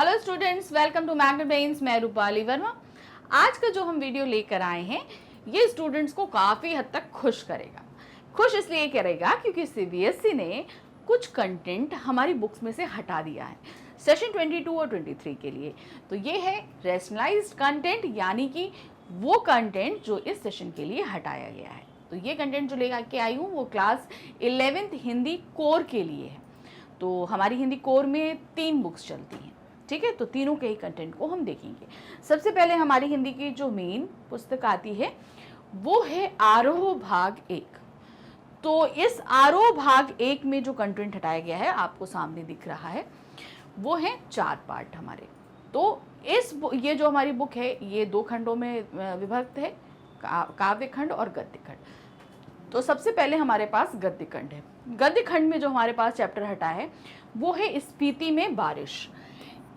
Hello students, welcome to Magnet Brains. मैं रूपाली वर्मा। आज का जो हम वीडियो लेकर आए हैं ये स्टूडेंट्स को काफ़ी हद तक खुश करेगा। खुश इसलिए करेगा क्योंकि सीबीएसई ने कुछ कंटेंट हमारी बुक्स में से हटा दिया है सेशन 22 और 23 के लिए। तो ये है रैशनलाइज्ड कंटेंट, यानी कि वो कंटेंट जो इस सेशन के लिए हटाया गया है। तो ये कंटेंट जो लेकर के आई हूँ वो क्लास 11th हिंदी कोर के लिए है। तो हमारी हिंदी कोर में 3 बुक्स चलती हैं, ठीक है। तो तीनों के ही कंटेंट को हम देखेंगे। सबसे पहले हमारी हिंदी की जो मेन पुस्तक आती है वो है आरोह भाग 1। तो इस आरोह भाग 1 में जो कंटेंट हटाया गया है आपको सामने दिख रहा है, वो है 4 पार्ट हमारे। तो ये जो हमारी बुक है ये 2 खंडों में विभक्त है, काव्य खंड और गद्य खंड। तो सबसे पहले हमारे पास गद्य खंड है। गद्य खंड में जो हमारे पास चैप्टर हटा है वो है स्पीति में बारिश।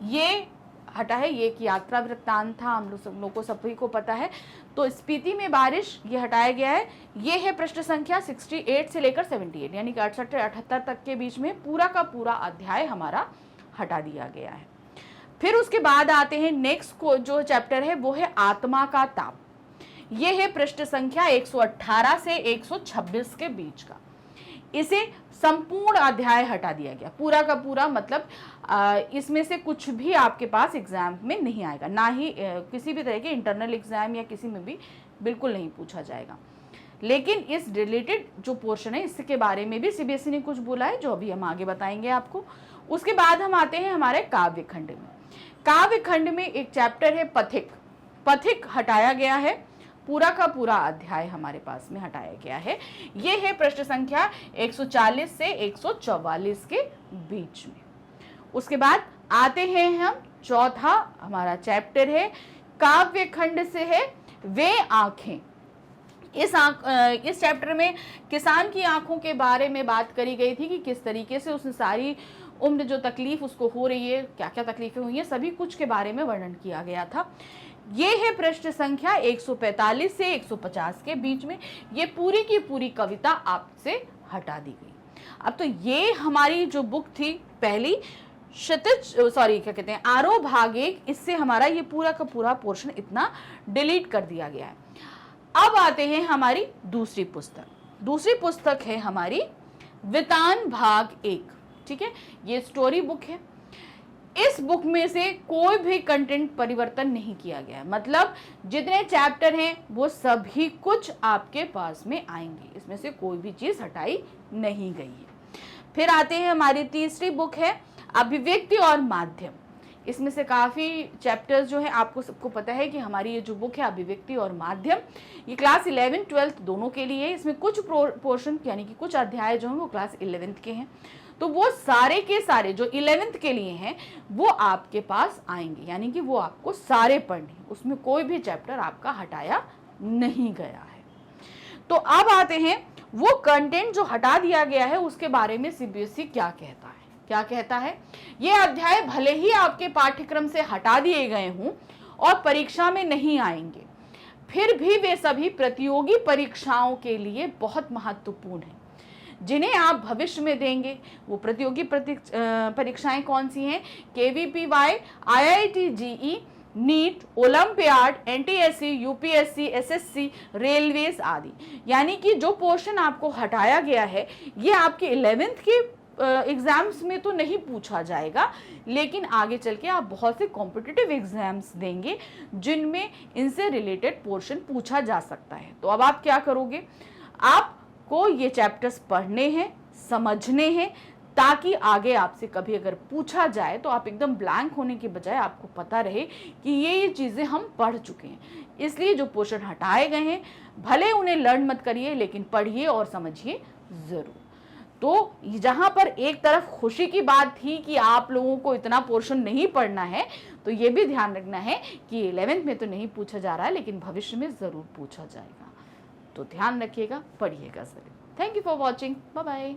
ये हटा है, ये एक यात्रा वृत्तांत था, हम लोगों को सभी को पता है। तो स्पीति में बारिश ये हटाया गया है। ये है पृष्ठ संख्या 68 से लेकर 78, यानी कि 68 से 78 तक के बीच में पूरा का पूरा अध्याय हमारा हटा दिया गया है। फिर उसके बाद आते हैं नेक्स्ट को जो चैप्टर है वो है आत्मा का ताप। ये है पृष्ठ संख्या 118 से 126 के बीच का। इसे संपूर्ण अध्याय हटा दिया गया, पूरा का पूरा। मतलब इसमें से कुछ भी आपके पास एग्जाम में नहीं आएगा, ना ही किसी भी तरह के इंटरनल एग्जाम या किसी में भी बिल्कुल नहीं पूछा जाएगा। लेकिन इस रिलेटेड जो पोर्शन है इसके बारे में भी सीबीएसई ने कुछ बोला है, जो अभी हम आगे बताएंगे आपको। उसके बाद हम आते हैं हमारे काव्य खंड में। काव्य खंड में एक चैप्टर है पथिक। पथिक हटाया गया है, पूरा का पूरा अध्याय हमारे पास में हटाया गया है। ये है पृष्ठ संख्या 140 से 144 के बीच में। उसके बाद आते हैं हम चौथा हमारा चैप्टर है काव्य खंड से है वे आंखें। इस चैप्टर में किसान की आंखों के बारे में बात करी गई थी कि किस तरीके से उसने सारी उम्र जो तकलीफ उसको हो रही है, क्या क्या तकलीफें हुई हैं, सभी कुछ के बारे में वर्णन किया गया था। ये है पृष्ठ संख्या 145 से 150 के बीच में। ये पूरी की पूरी कविता आपसे हटा दी गई। अब तो ये हमारी जो बुक थी पहली क्या कहते हैं आरोह भाग 1, इससे हमारा ये पूरा का पूरा पोर्शन इतना डिलीट कर दिया गया है। अब आते हैं हमारी दूसरी पुस्तक। दूसरी पुस्तक है हमारी वितान भाग 1, ठीक है। ये स्टोरी बुक है। इस बुक में से कोई भी कंटेंट परिवर्तन नहीं किया गया है। मतलब जितने चैप्टर हैं वो सभी कुछ आपके पास में आएंगे, इसमें से कोई भी चीज हटाई नहीं गई है। फिर आते हैं हमारी तीसरी बुक है अभिव्यक्ति और माध्यम। इसमें से काफ़ी चैप्टर्स जो है आपको सबको पता है कि हमारी ये जो बुक है अभिव्यक्ति और माध्यम, ये क्लास 11 12 दोनों के लिए है। इसमें कुछ पोर्शन यानी कि कुछ अध्याय जो हैं वो क्लास 11th के हैं। तो वो सारे के सारे जो 11th के लिए हैं वो आपके पास आएंगे, यानी कि वो आपको सारे पढ़ने, उसमें कोई भी चैप्टर आपका हटाया नहीं गया है। तो अब आते हैं वो कंटेंट जो हटा दिया गया है उसके बारे में सीबीएसई क्या कहता है। क्या कहता है, ये अध्याय भले ही आपके पाठ्यक्रम से हटा दिए गए हों और परीक्षा में नहीं आएंगे, फिर भी वे सभी प्रतियोगी परीक्षाओं के लिए बहुत महत्वपूर्ण हैं, जिन्हें आप भविष्य में देंगे। वो प्रतियोगी परीक्षाएं कौन सी हैं? KVPY, IIT JEE, NEET, olympiad, NTSC, UPSC, SSC, railways आदि। यानी कि जो पोर्शन आपको हटाया गया है ये आपके 11th के एग्जाम्स में तो नहीं पूछा जाएगा, लेकिन आगे चल के आप बहुत से कॉम्पिटिटिव एग्जाम्स देंगे जिनमें इनसे रिलेटेड पोर्शन पूछा जा सकता है। तो अब आप क्या करोगे, आपको ये चैप्टर्स पढ़ने हैं, समझने हैं, ताकि आगे आपसे कभी अगर पूछा जाए तो आप एकदम ब्लैंक होने के बजाय आपको पता रहे कि ये चीज़ें हम पढ़ चुके हैं। इसलिए जो पोर्शन हटाए गए हैं भले उन्हें लर्न मत करिए, लेकिन पढ़िए और समझिए ज़रूर। तो जहाँ पर एक तरफ खुशी की बात थी कि आप लोगों को इतना पोर्शन नहीं पढ़ना है, तो ये भी ध्यान रखना है कि 11th में तो नहीं पूछा जा रहा है, लेकिन भविष्य में ज़रूर पूछा जाएगा। तो ध्यान रखिएगा, पढ़िएगा ज़रूर। Thank you for watching, bye bye.